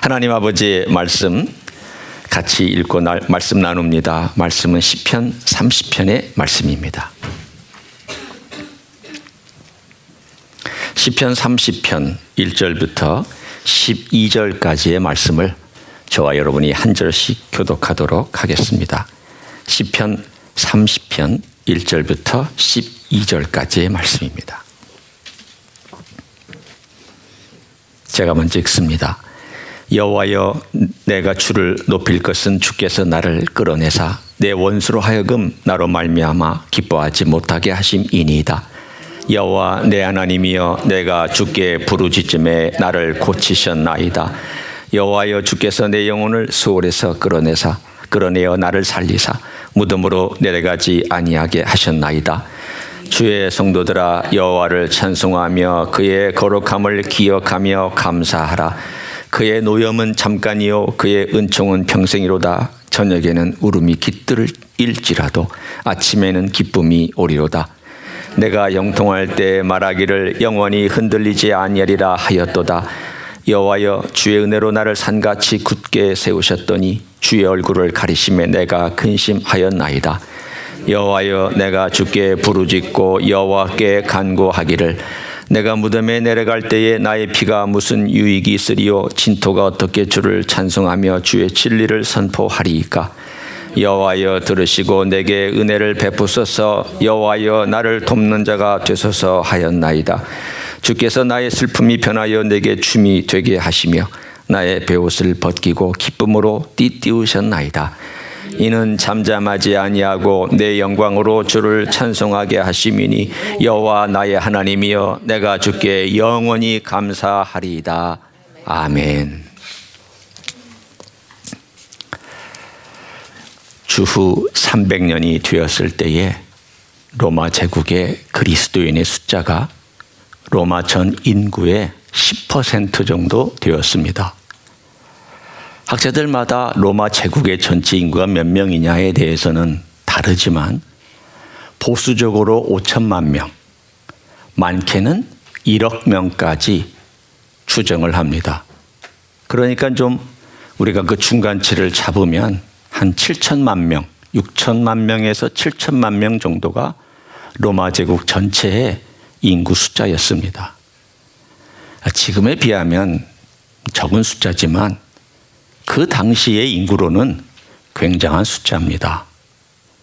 하나님 아버지의 말씀 같이 읽고 말씀 나눕니다. 말씀은 시편 30편의 말씀입니다. 시편 30편 1절부터 12절까지의 말씀을 저와 여러분이 한 절씩 교독하도록 하겠습니다. 시편 30편 1절부터 12절까지의 말씀입니다. 제가 먼저 읽습니다. 여호와여, 내가 주를 높일 것은 주께서 나를 끌어내사 내 원수로 하여금 나로 말미암아 기뻐하지 못하게 하심이니이다. 여호와 내 하나님이여, 내가 주께 부르짖음에 나를 고치셨나이다. 여호와여, 주께서 내 영혼을 수월에서 끌어내어 나를 살리사 무덤으로 내려가지 아니하게 하셨나이다. 주의 성도들아, 여호와를 찬송하며 그의 거룩함을 기억하며 감사하라. 그의 노염은 잠깐이요 그의 은총은 평생이로다. 저녁에는 울음이 깃들일지라도 아침에는 기쁨이 오리로다. 내가 영통할 때 말하기를 영원히 흔들리지 아니하리라 하였도다. 여호와여, 주의 은혜로 나를 산같이 굳게 세우셨더니 주의 얼굴을 가리심에 내가 근심하였나이다. 여호와여, 내가 주께 부르짖고 여호와께 간구하기를 내가 무덤에 내려갈 때에 나의 피가 무슨 유익이 있으리요? 진토가 어떻게 주를 찬송하며 주의 진리를 선포하리이까? 여호와여, 들으시고 내게 은혜를 베푸소서. 여호와여, 나를 돕는 자가 되소서 하였나이다. 주께서 나의 슬픔이 변하여 내게 춤이 되게 하시며 나의 베옷을 벗기고 기쁨으로 띠띠우셨나이다. 이는 잠잠하지 아니하고 내 영광으로 주를 찬송하게 하심이니 여호와 나의 하나님이여, 내가 주께 영원히 감사하리이다. 아멘. 주후 300년이 되었을 때에 로마 제국의 그리스도인의 숫자가 로마 전 인구의 10% 정도 되었습니다. 학자들마다 로마 제국의 전체 인구가 몇 명이냐에 대해서는 다르지만 보수적으로 5천만 명, 많게는 1억 명까지 추정을 합니다. 그러니까 좀 우리가 그 중간치를 잡으면 한 7천만 명, 6천만 명에서 7천만 명 정도가 로마 제국 전체의 인구 숫자였습니다. 지금에 비하면 적은 숫자지만 그 당시의 인구로는 굉장한 숫자입니다.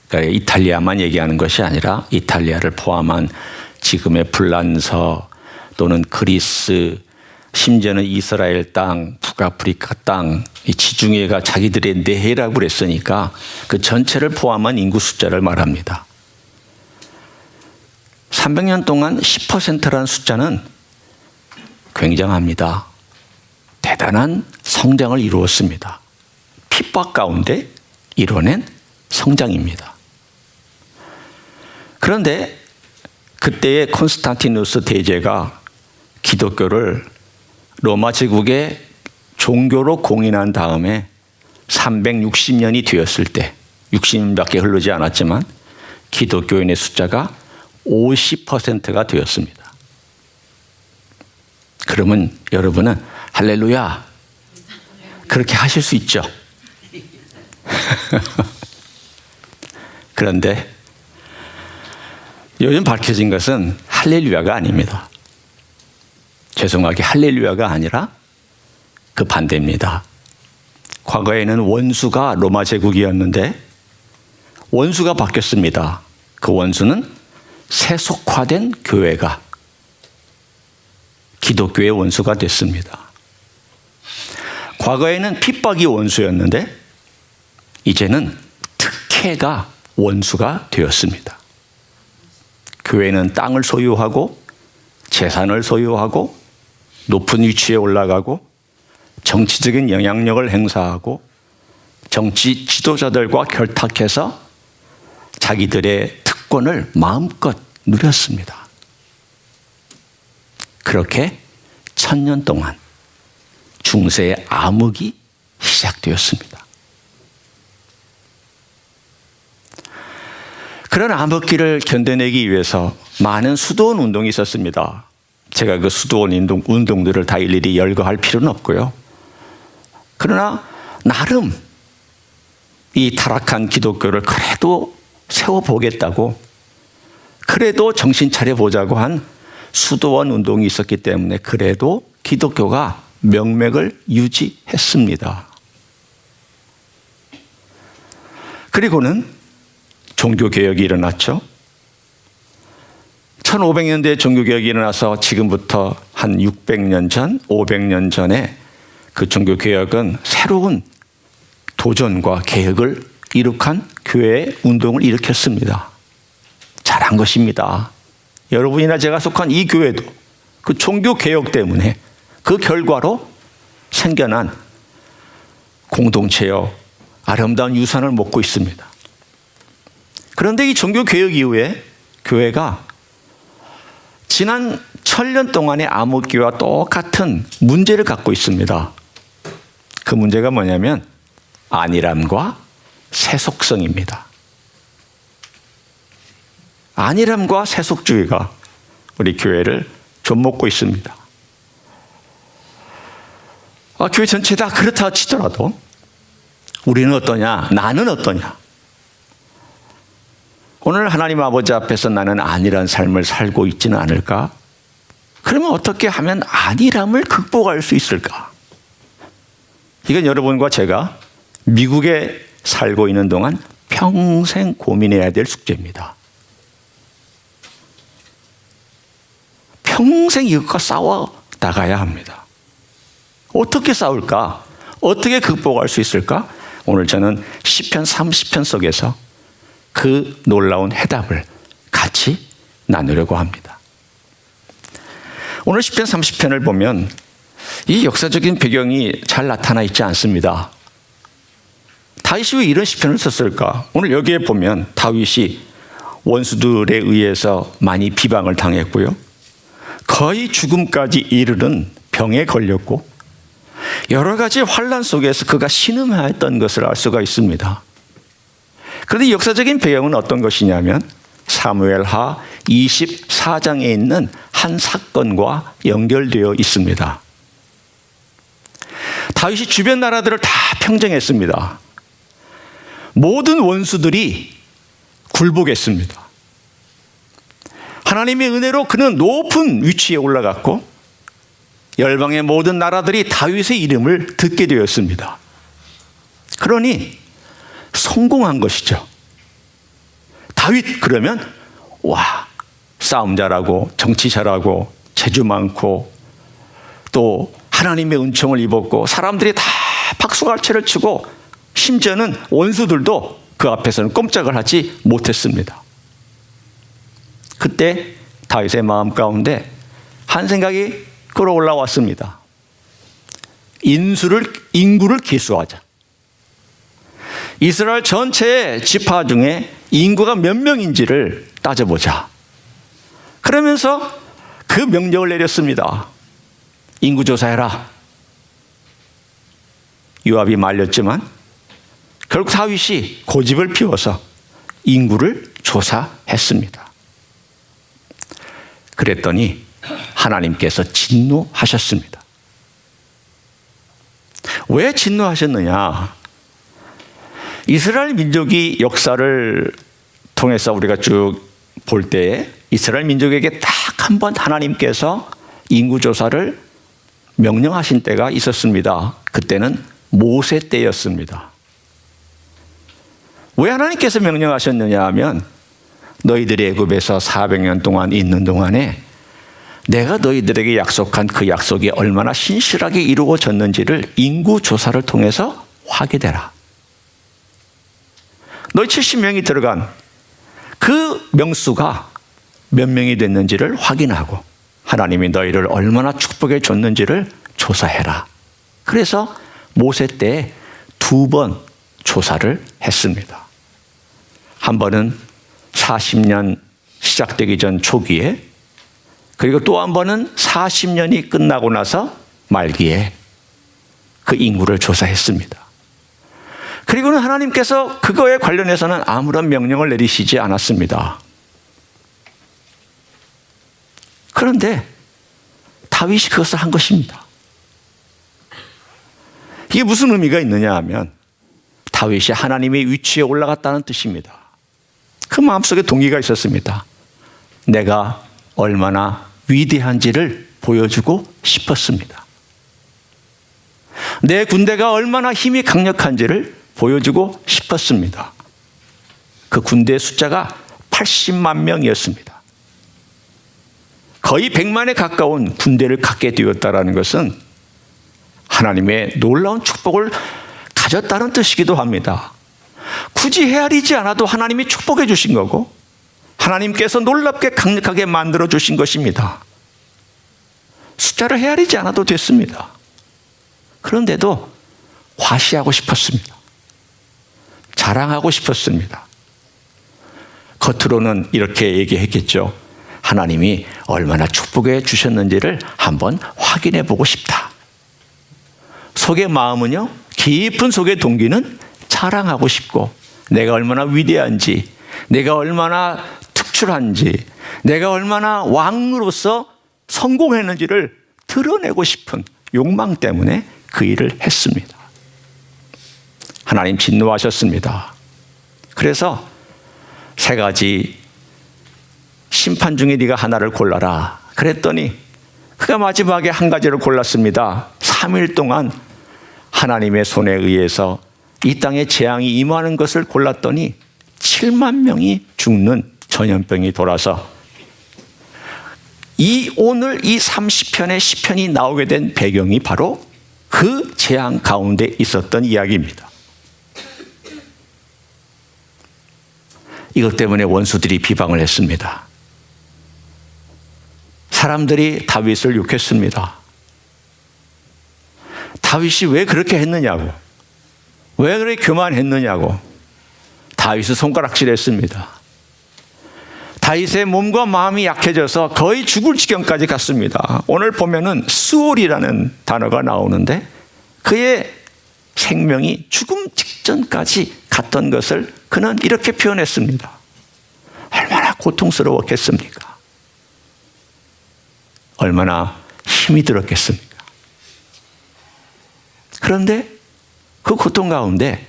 그러니까 이탈리아만 얘기하는 것이 아니라 이탈리아를 포함한 지금의 불란서 또는 그리스, 심지어는 이스라엘 땅, 북아프리카 땅, 이 지중해가 자기들의 내해라고 그랬으니까 그 전체를 포함한 인구 숫자를 말합니다. 300년 동안 10%라는 숫자는 굉장합니다. 대단한 성장을 이루었습니다. 핍박 가운데 이뤄낸 성장입니다. 그런데 그때의 콘스탄티누스 대제가 기독교를 로마 제국의 종교로 공인한 다음에 360년이 되었을 때, 60년밖에 흐르지 않았지만 기독교인의 숫자가 50%가 되었습니다. 그러면 여러분은 할렐루야 그렇게 하실 수 있죠. 그런데 요즘 밝혀진 것은 할렐루야가 아닙니다. 죄송하게 할렐루야가 아니라 그 반대입니다. 과거에는 원수가 로마 제국이었는데 원수가 바뀌었습니다. 그 원수는 세속화된 교회가 기독교의 원수가 됐습니다. 과거에는 핍박이 원수였는데 이제는 특혜가 원수가 되었습니다. 교회는 땅을 소유하고 재산을 소유하고 높은 위치에 올라가고 정치적인 영향력을 행사하고 정치 지도자들과 결탁해서 자기들의 특권을 마음껏 누렸습니다. 그렇게 1000년 동안 중세의 암흑이 시작되었습니다. 그런 암흑기를 견뎌내기 위해서 많은 수도원 운동이 있었습니다. 제가 그 수도원 운동들을 다 일일이 열거할 필요는 없고요. 그러나 나름 이 타락한 기독교를 그래도 세워보겠다고, 그래도 정신 차려보자고 한 수도원 운동이 있었기 때문에 그래도 기독교가 명맥을 유지했습니다. 그리고는 종교개혁이 일어났죠. 1500년대에 종교개혁이 일어나서 지금부터 한 600년 전, 500년 전에 그 종교개혁은 새로운 도전과 개혁을 이룩한 교회의 운동을 일으켰습니다. 잘한 것입니다. 여러분이나 제가 속한 이 교회도 그 종교개혁 때문에 그 결과로 생겨난 공동체여 아름다운 유산을 먹고 있습니다. 그런데 이 종교개혁 이후에 교회가 지난 1000년 동안의 암흑기와 똑같은 문제를 갖고 있습니다. 그 문제가 뭐냐면 안일함과 세속성입니다. 안일함과 세속주의가 우리 교회를 좀먹고 있습니다. 교회 전체 다 그렇다 치더라도 우리는 어떠냐? 나는 어떠냐? 오늘 하나님 아버지 앞에서 나는 안일한 삶을 살고 있지는 않을까? 그러면 어떻게 하면 안일함을 극복할 수 있을까? 이건 여러분과 제가 미국에 살고 있는 동안 평생 고민해야 될 숙제입니다. 평생 이것과 싸워 나가야 합니다. 어떻게 싸울까? 어떻게 극복할 수 있을까? 오늘 저는 시편 30편 속에서 그 놀라운 해답을 같이 나누려고 합니다. 오늘 시편 30편을 보면 이 역사적인 배경이 잘 나타나 있지 않습니다. 다윗이 왜 이런 시편을 썼을까? 오늘 여기에 보면 다윗이 원수들에 의해서 많이 비방을 당했고요. 거의 죽음까지 이르는 병에 걸렸고 여러 가지 환난 속에서 그가 신음하였던 것을 알 수가 있습니다. 그런데 역사적인 배경은 어떤 것이냐면 사무엘하 24장에 있는 한 사건과 연결되어 있습니다. 다윗이 주변 나라들을 다 평정했습니다. 모든 원수들이 굴복했습니다. 하나님의 은혜로 그는 높은 위치에 올라갔고 열방의 모든 나라들이 다윗의 이름을 듣게 되었습니다. 그러니 성공한 것이죠. 다윗 그러면 와, 싸움 잘하고 정치 잘하고 재주 많고 또 하나님의 은총을 입었고 사람들이 다 박수갈채를 치고 심지어는 원수들도 그 앞에서는 꼼짝을 하지 못했습니다. 그때 다윗의 마음 가운데 한 생각이 끌어올라왔습니다. 인구를 기수하자. 이스라엘 전체의 지파 중에 인구가 몇 명인지를 따져보자. 그러면서 그 명령을 내렸습니다. 인구조사해라. 요압이 말렸지만 결국 다윗이 고집을 피워서 인구를 조사했습니다. 그랬더니 하나님께서 진노하셨습니다. 왜 진노하셨느냐? 이스라엘 민족이 역사를 통해서 우리가 쭉 볼 때에 이스라엘 민족에게 딱 한 번 하나님께서 인구조사를 명령하신 때가 있었습니다. 그때는 모세 때였습니다. 왜 하나님께서 명령하셨느냐 하면 너희들이 애굽에서 400년 동안 있는 동안에 내가 너희들에게 약속한 그 약속이 얼마나 신실하게 이루어졌는지를 인구조사를 통해서 확인해라. 너희 70명이 들어간 그 명수가 몇 명이 됐는지를 확인하고 하나님이 너희를 얼마나 축복해 줬는지를 조사해라. 그래서 모세 때 2번 조사를 했습니다. 한 번은 40년 시작되기 전 초기에, 그리고 또 한 번은 40년이 끝나고 나서 말기에 그 인구를 조사했습니다. 그리고는 하나님께서 그거에 관련해서는 아무런 명령을 내리시지 않았습니다. 그런데 다윗이 그것을 한 것입니다. 이게 무슨 의미가 있느냐 하면 다윗이 하나님의 위치에 올라갔다는 뜻입니다. 그 마음속에 동기가 있었습니다. 내가 얼마나 위대한지를 보여주고 싶었습니다. 내 군대가 얼마나 힘이 강력한지를 보여주고 싶었습니다. 그 군대의 숫자가 80만 명이었습니다. 거의 100만에 가까운 군대를 갖게 되었다는 것은 하나님의 놀라운 축복을 가졌다는 뜻이기도 합니다. 굳이 헤아리지 않아도 하나님이 축복해 주신 거고 하나님께서 놀랍게 강력하게 만들어 주신 것입니다. 숫자를 헤아리지 않아도 됐습니다. 그런데도 과시하고 싶었습니다. 자랑하고 싶었습니다. 겉으로는 이렇게 얘기했겠죠. 하나님이 얼마나 축복해 주셨는지를 한번 확인해 보고 싶다. 속의 마음은요, 깊은 속의 동기는 자랑하고 싶고 내가 얼마나 위대한지, 내가 얼마나 특출한지, 내가 얼마나 왕으로서 성공했는지를 드러내고 싶은 욕망 때문에 그 일을 했습니다. 하나님 진노하셨습니다. 그래서 3가지 심판 중에 네가 하나를 골라라 그랬더니 그가 마지막에 한 가지를 골랐습니다. 3일 동안 하나님의 손에 의해서 이 땅에 재앙이 임하는 것을 골랐더니 7만 명이 죽는 전염병이 돌아서 오늘 이 30편의 시편이 나오게 된 배경이 바로 그 재앙 가운데 있었던 이야기입니다. 이것 때문에 원수들이 비방을 했습니다. 사람들이 다윗을 욕했습니다. 다윗이 왜 그렇게 했느냐고, 왜 그렇게 교만했느냐고 다윗은 손가락질했습니다. 다윗의 몸과 마음이 약해져서 거의 죽을 지경까지 갔습니다. 오늘 보면은 스올이라는 단어가 나오는데 그의 생명이 죽음 직전까지 갔던 것을 그는 이렇게 표현했습니다. 얼마나 고통스러웠겠습니까? 얼마나 힘이 들었겠습니까? 그런데 그 고통 가운데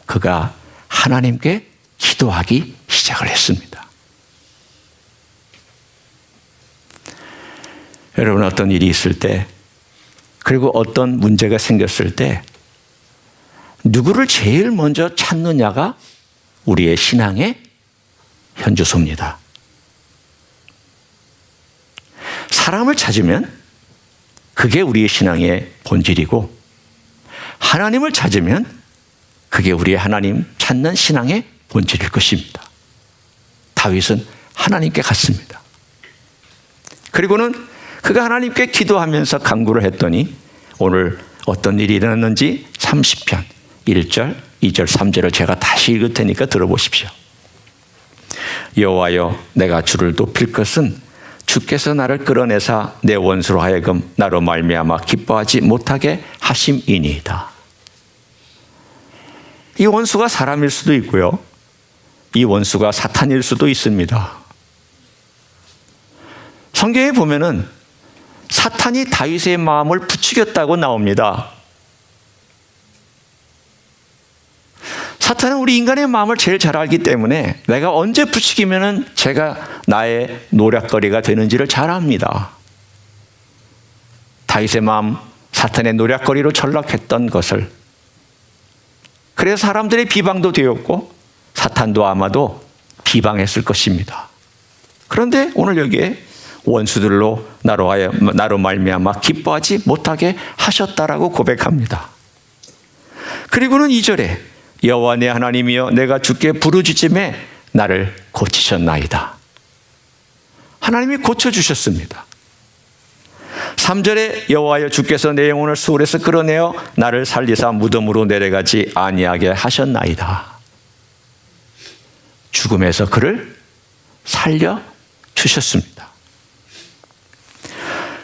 그가 하나님께 기도하기 시작을 했습니다. 여러분, 어떤 일이 있을 때, 그리고 어떤 문제가 생겼을 때 누구를 제일 먼저 찾느냐가 우리의 신앙의 현주소입니다. 사람을 찾으면 그게 우리의 신앙의 본질이고, 하나님을 찾으면 그게 우리의 하나님 찾는 신앙의 본질일 것입니다. 다윗은 하나님께 갔습니다. 그리고는 그가 하나님께 기도하면서 간구를 했더니 오늘 어떤 일이 일어났는지 30편 1절, 2절, 3절을 제가 다시 읽을 테니까 들어보십시오. 여호와여, 내가 주를 높일 것은 주께서 나를 끌어내사 내 원수로 하여금 나로 말미암아 기뻐하지 못하게 하심이니이다. 이 원수가 사람일 수도 있고요, 이 원수가 사탄일 수도 있습니다. 성경에 보면은 사탄이 다윗의 마음을 부추겼다고 나옵니다. 사탄은 우리 인간의 마음을 제일 잘 알기 때문에 내가 언제 부추기면은 제가 나의 노략거리가 되는지를 잘 압니다. 다윗의 마음, 사탄의 노략거리로 전락했던 것을, 그래서 사람들의 비방도 되었고 사탄도 아마도 비방했을 것입니다. 그런데 오늘 여기에 원수들로 나로 말미암아 기뻐하지 못하게 하셨다라고 고백합니다. 그리고는 2절에 여호와 내 하나님이여, 내가 주께 부르짖음에 나를 고치셨나이다. 하나님이 고쳐주셨습니다. 3절에 여호와여, 주께서 내 영혼을 수월에서 끌어내어 나를 살리사 무덤으로 내려가지 아니하게 하셨나이다. 죽음에서 그를 살려주셨습니다.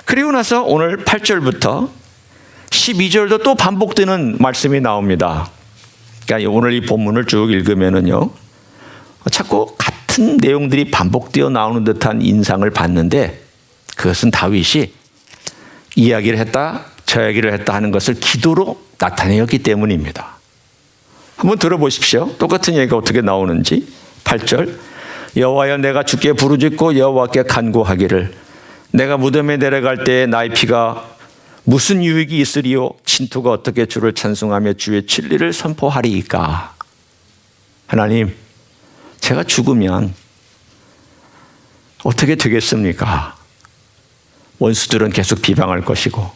그리고 나서 오늘 8절부터 12절도 또 반복되는 말씀이 나옵니다. 그러니까 오늘 이 본문을 쭉 읽으면은요, 자꾸 같은 내용들이 반복되어 나오는 듯한 인상을 받는데, 그것은 다윗이 이야기를 했다, 저 이야기를 했다 하는 것을 기도로 나타내었기 때문입니다. 한번 들어보십시오. 똑같은 얘기가 어떻게 나오는지. 8절 여호와여 내가 주께 부르짖고 여호와께 간구하기를 내가 무덤에 내려갈 때에 나의 피가 무슨 유익이 있으리요 진토가 어떻게 주를 찬송하며 주의 진리를 선포하리이까. 하나님, 제가 죽으면 어떻게 되겠습니까? 원수들은 계속 비방할 것이고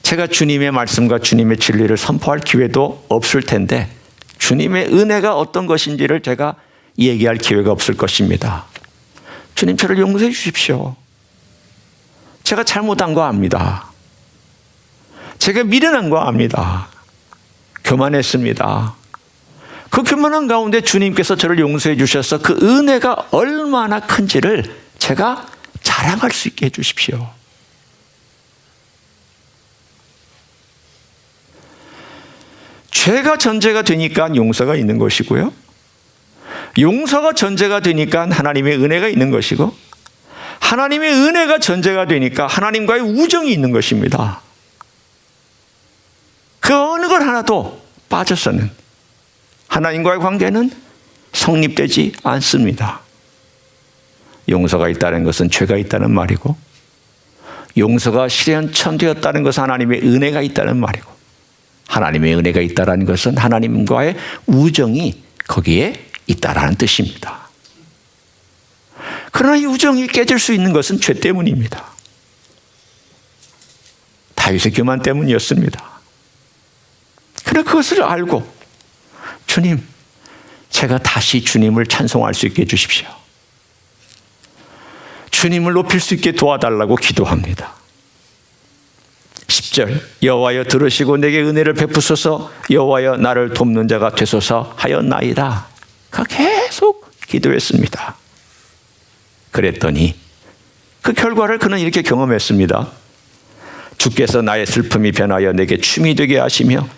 제가 주님의 말씀과 주님의 진리를 선포할 기회도 없을 텐데 주님의 은혜가 어떤 것인지를 제가 얘기할 기회가 없을 것입니다. 주님, 저를 용서해 주십시오. 제가 잘못한 거 압니다. 제가 미련한 거 압니다. 교만했습니다. 그 교만한 가운데 주님께서 저를 용서해 주셔서 그 은혜가 얼마나 큰지를 제가 자랑할 수 있게 해 주십시오. 죄가 전제가 되니까 용서가 있는 것이고요. 용서가 전제가 되니까 하나님의 은혜가 있는 것이고 하나님의 은혜가 전제가 되니까 하나님과의 우정이 있는 것입니다. 그 어느 걸 하나도 빠져서는 하나님과의 관계는 성립되지 않습니다. 용서가 있다는 것은 죄가 있다는 말이고 용서가 실현되었다는 것은 하나님의 은혜가 있다는 말이고 하나님의 은혜가 있다는 것은 하나님과의 우정이 거기에 있다라는 뜻입니다. 그러나 이 우정이 깨질 수 있는 것은 죄 때문입니다. 다윗의 교만 때문이었습니다. 그러나 그것을 알고 주님, 제가 다시 주님을 찬송할 수 있게 해주십시오. 주님을 높일 수 있게 도와달라고 기도합니다. 10절 여호와여 들으시고 내게 은혜를 베푸소서 여호와여 나를 돕는 자가 되소서 하였나이다. 계속 기도했습니다. 그랬더니 그 결과를 그는 이렇게 경험했습니다. 주께서 나의 슬픔이 변하여 내게 춤이 되게 하시며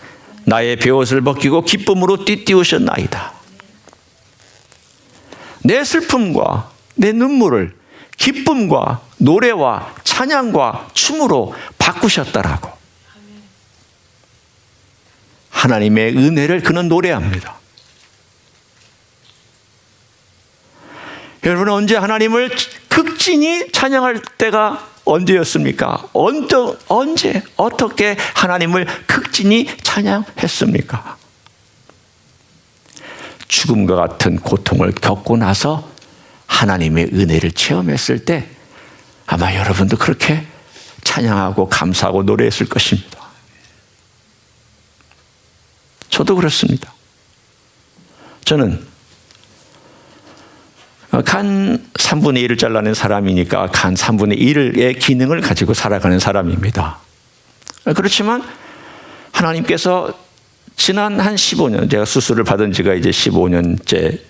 나의 베옷을 벗기고 기쁨으로 띠띠우셨나이다. 내 슬픔과 내 눈물을 기쁨과 노래와 찬양과 춤으로 바꾸셨다라고. 하나님의 은혜를 그는 노래합니다. 여러분, 언제 하나님을 극진히 찬양할 때가 언제였습니까? 언제 어떻게 하나님을 극진히 찬양했습니까? 죽음과 같은 고통을 겪고 나서 하나님의 은혜를 체험했을 때 아마 여러분도 그렇게 찬양하고 감사하고 노래했을 것입니다. 저도 그렇습니다. 저는 간 3분의 1을 잘라낸 사람이니까 간 3분의 1의 기능을 가지고 살아가는 사람입니다. 그렇지만 하나님께서 지난 한 15년, 제가 수술을 받은 지가 이제 15년째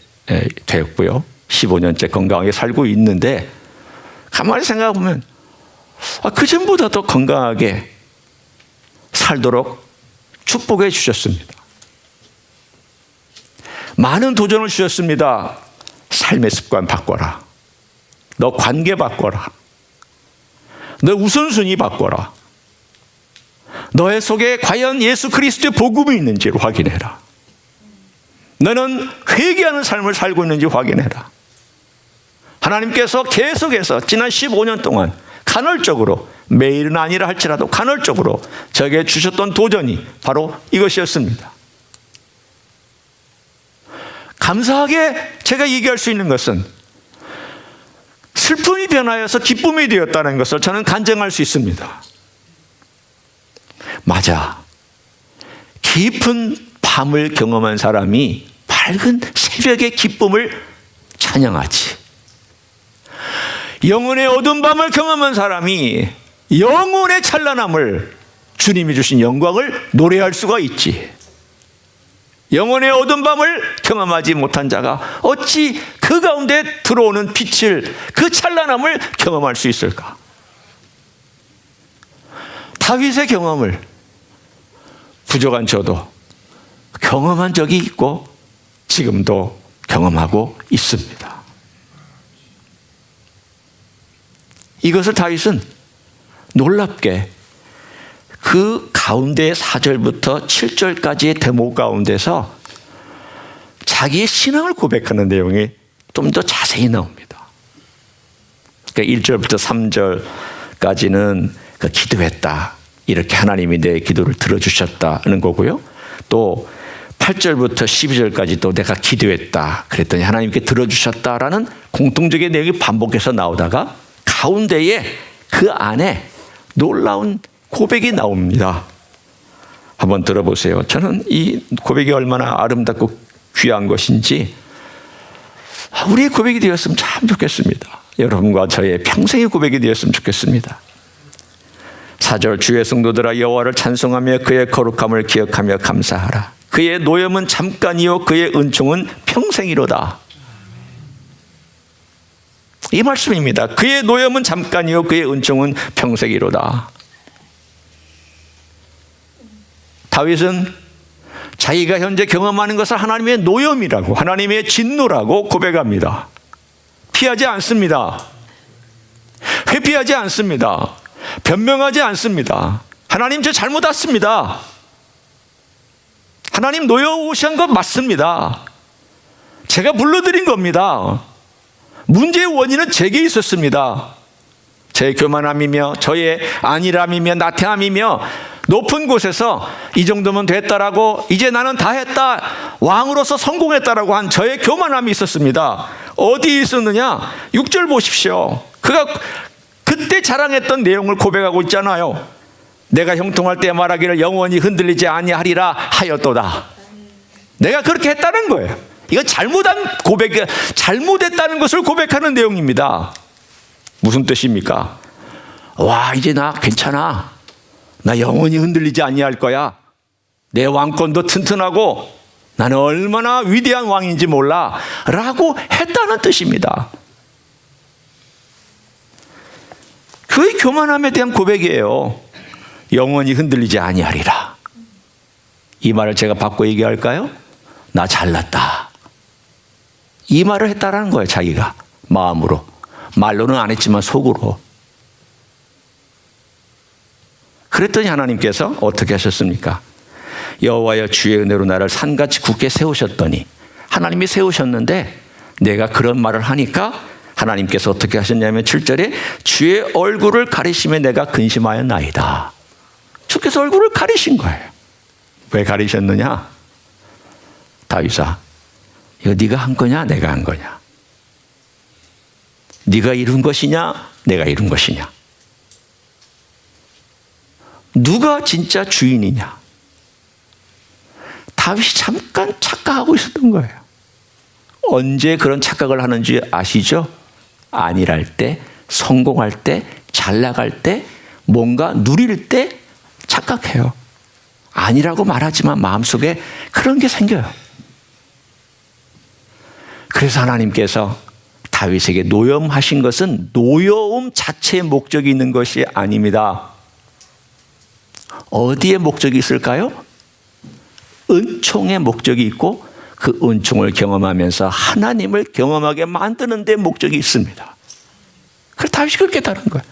되었고요. 15년째 건강하게 살고 있는데 가만히 생각해 보면 그전보다 더 건강하게 살도록 축복해 주셨습니다. 많은 도전을 주셨습니다. 삶의 습관 바꿔라. 너 관계 바꿔라. 너 우선순위 바꿔라. 너의 속에 과연 예수 그리스도의 복음이 있는지를 확인해라. 너는 회개하는 삶을 살고 있는지 확인해라. 하나님께서 계속해서 지난 15년 동안 간헐적으로, 매일은 아니라 할지라도 간헐적으로 저에게 주셨던 도전이 바로 이것이었습니다. 감사하게 제가 얘기할 수 있는 것은 슬픔이 변하여서 기쁨이 되었다는 것을 저는 간증할 수 있습니다. 맞아. 깊은 밤을 경험한 사람이 밝은 새벽의 기쁨을 찬양하지. 영혼의 어두운 밤을 경험한 사람이 영혼의 찬란함을, 주님이 주신 영광을 노래할 수가 있지. 영혼의 어두운 밤을 경험하지 못한 자가 어찌 그 가운데 들어오는 빛을, 그 찬란함을 경험할 수 있을까? 다윗의 경험을 부족한 저도 경험한 적이 있고 지금도 경험하고 있습니다. 이것을 다윗은 놀랍게 그 가운데 4절부터 7절까지의 대목 가운데서 자기의 신앙을 고백하는 내용이 좀 더 자세히 나옵니다. 그러니까 1절부터 3절까지는 기도했다. 이렇게 하나님이 내 기도를 들어주셨다는 거고요. 또 8절부터 12절까지 또 내가 기도했다. 그랬더니 하나님께 들어주셨다라는 공통적인 내용이 반복해서 나오다가 가운데에 그 안에 놀라운 고백이 나옵니다. 한번 들어보세요. 저는 이 고백이 얼마나 아름답고 귀한 것인지 우리의 고백이 되었으면 참 좋겠습니다. 여러분과 저의 평생의 고백이 되었으면 좋겠습니다. 4절 주의 성도들아 여호와를 찬송하며 그의 거룩함을 기억하며 감사하라. 그의 노염은 잠깐이요 그의 은총은 평생이로다. 이 말씀입니다. 그의 노염은 잠깐이요 그의 은총은 평생이로다. 다윗은 자기가 현재 경험하는 것을 하나님의 노염이라고, 하나님의 진노라고 고백합니다. 피하지 않습니다. 회피하지 않습니다. 변명하지 않습니다. 하나님 저 잘못 왔습니다. 하나님 노여우신 것 맞습니다. 제가 불러드린 겁니다. 문제의 원인은 제게 있었습니다. 제 교만함이며 저의 안일함이며 나태함이며 높은 곳에서 이 정도면 됐다라고 이제 나는 다 했다, 왕으로서 성공했다라고 한 저의 교만함이 있었습니다. 어디에 있었느냐? 6절 보십시오. 그가 그때 자랑했던 내용을 고백하고 있잖아요. 내가 형통할 때 말하기를 영원히 흔들리지 아니하리라 하였도다. 내가 그렇게 했다는 거예요. 이건 잘못한 고백, 잘못했다는 것을 고백하는 내용입니다. 무슨 뜻입니까? 와, 이제 나 괜찮아. 나 영원히 흔들리지 아니할 거야. 내 왕권도 튼튼하고 나는 얼마나 위대한 왕인지 몰라 라고 했다는 뜻입니다. 그의 교만함에 대한 고백이에요. 영원히 흔들리지 아니하리라. 이 말을 제가 바꿔 얘기할까요? 나 잘났다. 이 말을 했다라는 거예요. 자기가 마음으로. 말로는 안 했지만 속으로. 그랬더니 하나님께서 어떻게 하셨습니까? 여호와여 주의 은혜로 나를 산같이 굳게 세우셨더니, 하나님이 세우셨는데 내가 그런 말을 하니까 하나님께서 어떻게 하셨냐면 7절에 주의 얼굴을 가리심에 내가 근심하였나이다. 주께서 얼굴을 가리신 거예요. 왜 가리셨느냐? 다윗아, 이거 네가 한 거냐 내가 한 거냐? 네가 이룬 것이냐 내가 이룬 것이냐? 누가 진짜 주인이냐? 다윗이 잠깐 착각하고 있었던 거예요. 언제 그런 착각을 하는지 아시죠? 안일할 때, 성공할 때, 잘 나갈 때, 뭔가 누릴 때 착각해요. 아니라고 말하지만 마음속에 그런 게 생겨요. 그래서 하나님께서 다윗에게 노염하신 것은 노여움 자체의 목적이 있는 것이 아닙니다. 어디에 목적이 있을까요? 은총의 목적이 있고 그 은총을 경험하면서 하나님을 경험하게 만드는 데 목적이 있습니다. 그래서 다윗이 그렇게 깨달은 거예요.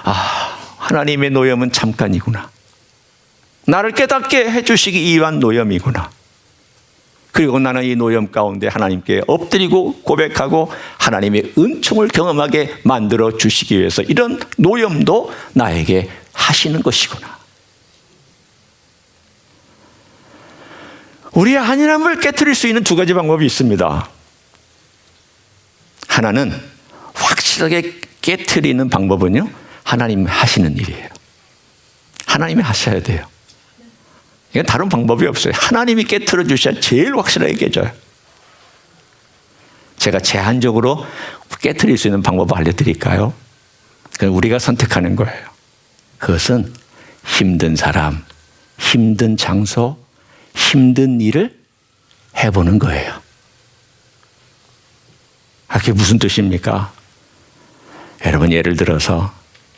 아, 하나님의 노염은 잠깐이구나. 나를 깨닫게 해주시기 위한 노염이구나. 그리고 나는 이 노염 가운데 하나님께 엎드리고 고백하고 하나님의 은총을 경험하게 만들어 주시기 위해서 이런 노염도 나에게 하시는 것이구나. 우리의 안일함을 깨트릴 수 있는 두 가지 방법이 있습니다. 하나는 확실하게 깨트리는 방법은요, 하나님이 하시는 일이에요. 하나님이 하셔야 돼요. 이건 다른 방법이 없어요. 하나님이 깨트려 주셔야 제일 확실하게 깨져요. 제가 제한적으로 깨트릴 수 있는 방법을 알려드릴까요? 그건 우리가 선택하는 거예요. 그것은 힘든 사람, 힘든 장소, 힘든 일을 해보는 거예요. 그게 무슨 뜻입니까? 여러분, 예를 들어서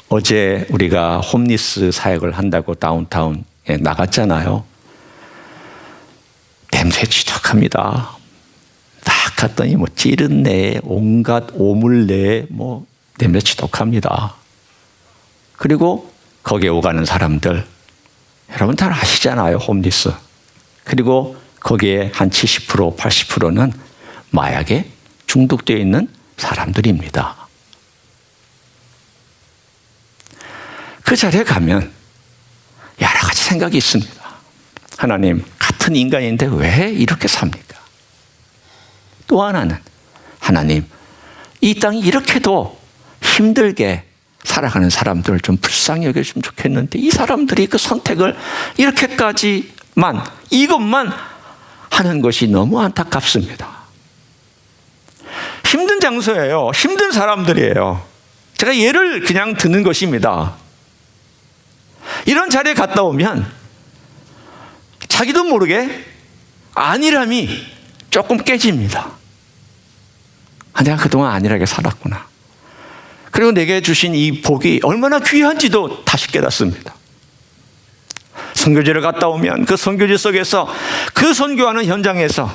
어제 우리가 홈리스 사역을 한다고 다운타운에 나갔잖아요. 냄새 지독합니다. 딱 갔더니 뭐 찌른 내, 온갖 오물 내, 뭐 냄새 지독합니다. 그리고 거기에 오가는 사람들, 여러분 잘 아시잖아요. 홈리스. 그리고 거기에 한 70%, 80%는 마약에 중독되어 있는 사람들입니다. 그 자리에 가면 여러 가지 생각이 있습니다. 하나님, 같은 인간인데 왜 이렇게 삽니까? 또 하나는, 하나님, 이 땅이 이렇게도 힘들게 살아가는 사람들을 좀 불쌍히 여겨주면 좋겠는데 이 사람들이 그 선택을 이렇게까지만, 이것만 하는 것이 너무 안타깝습니다. 힘든 장소예요. 힘든 사람들이에요. 제가 예를 그냥 드는 것입니다. 이런 자리에 갔다 오면 자기도 모르게 안일함이 조금 깨집니다. 아, 내가 그동안 안일하게 살았구나. 그리고 내게 주신 이 복이 얼마나 귀한지도 다시 깨닫습니다. 선교지를 갔다 오면 그 선교지 속에서 그 선교하는 현장에서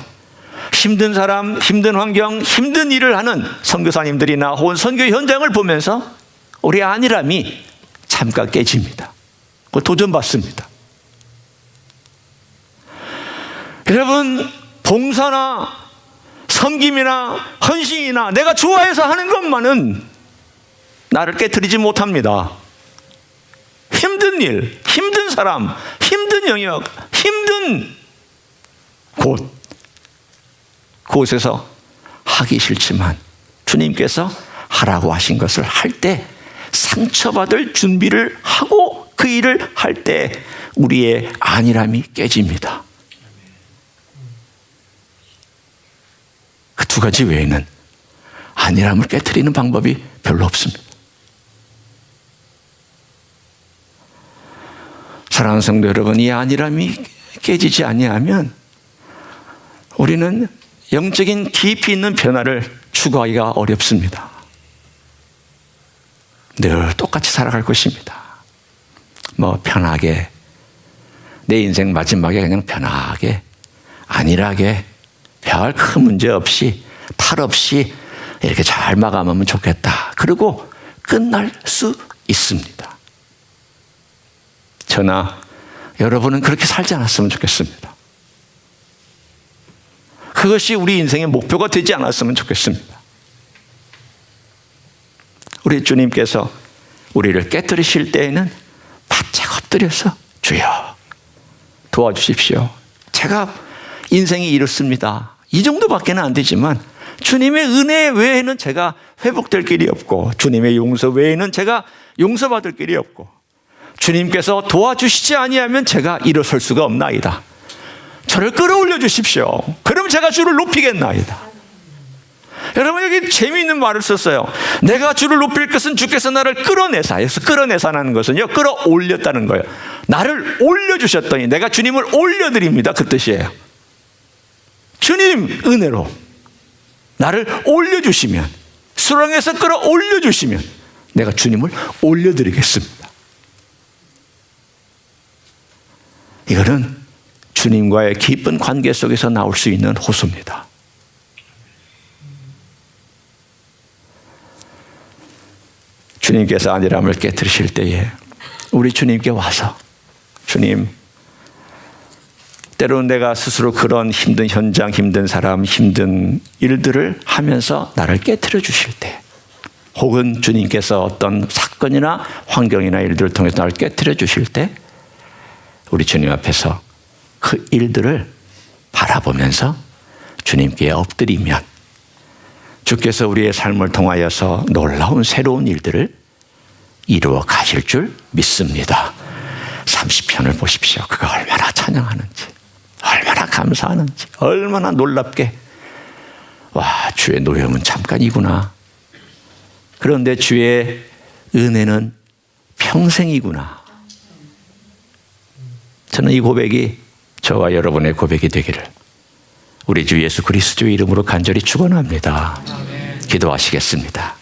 힘든 사람, 힘든 환경, 힘든 일을 하는 선교사님들이나 혹은 선교 현장을 보면서 우리 안일함이 잠깐 깨집니다. 그걸 도전받습니다. 여러분, 봉사나 섬김이나 헌신이나 내가 좋아해서 하는 것만은 나를 깨트리지 못합니다. 힘든 일, 힘든 사람, 힘든 영역, 힘든 그곳에서 하기 싫지만 주님께서 하라고 하신 것을 할 때 상처받을 준비를 하고 그 일을 할 때 우리의 안일함이 깨집니다. 그 두 가지 외에는 안일함을 깨트리는 방법이 별로 없습니다. 사랑하는 성도 여러분, 이 안일함이 깨지지 아니하면 우리는 영적인 깊이 있는 변화를 추구하기가 어렵습니다. 늘 똑같이 살아갈 것입니다. 편하게, 내 인생 마지막에 그냥 편하게, 안일하게, 별 큰 문제 없이, 탈 없이 이렇게 잘 마감하면 좋겠다. 그리고 끝날 수 있습니다. 저나 여러분은 그렇게 살지 않았으면 좋겠습니다. 그것이 우리 인생의 목표가 되지 않았으면 좋겠습니다. 우리 주님께서 우리를 깨뜨리실 때에는 바짝 엎드려서 주여 도와주십시오. 제가 인생이 이렇습니다. 이 정도밖에는 안 되지만 주님의 은혜 외에는 제가 회복될 길이 없고 주님의 용서 외에는 제가 용서받을 길이 없고 주님께서 도와주시지 아니하면 제가 일어설 수가 없나이다. 저를 끌어올려 주십시오. 그럼 제가 주를 높이겠나이다. 여러분, 여기 재미있는 말을 썼어요. 내가 주를 높일 것은 주께서 나를 끌어내사. 그래서 끌어내사라는 것은요, 끌어올렸다는 거예요. 나를 올려주셨더니 내가 주님을 올려드립니다. 그 뜻이에요. 주님 은혜로 나를 올려주시면, 수렁에서 끌어올려주시면 내가 주님을 올려드리겠습니다. 이거는 주님과의 깊은 관계 속에서 나올 수 있는 호소입니다. 주님께서 안일함을 깨뜨리실 때에 우리 주님께 와서, 주님, 때로는 내가 스스로 그런 힘든 현장, 힘든 사람, 힘든 일들을 하면서 나를 깨뜨려 주실 때, 혹은 주님께서 어떤 사건이나 환경이나 일들을 통해서 나를 깨뜨려 주실 때 우리 주님 앞에서 그 일들을 바라보면서 주님께 엎드리면 주께서 우리의 삶을 통하여서 놀라운 새로운 일들을 이루어 가실 줄 믿습니다. 30편을 보십시오. 그가 얼마나 찬양하는지, 얼마나 감사하는지, 얼마나 놀랍게, 와, 주의 노염은 잠깐이구나. 그런데 주의 은혜는 평생이구나. 저는 이 고백이 저와 여러분의 고백이 되기를 우리 주 예수 그리스도의 이름으로 간절히 축원합니다. 기도하시겠습니다.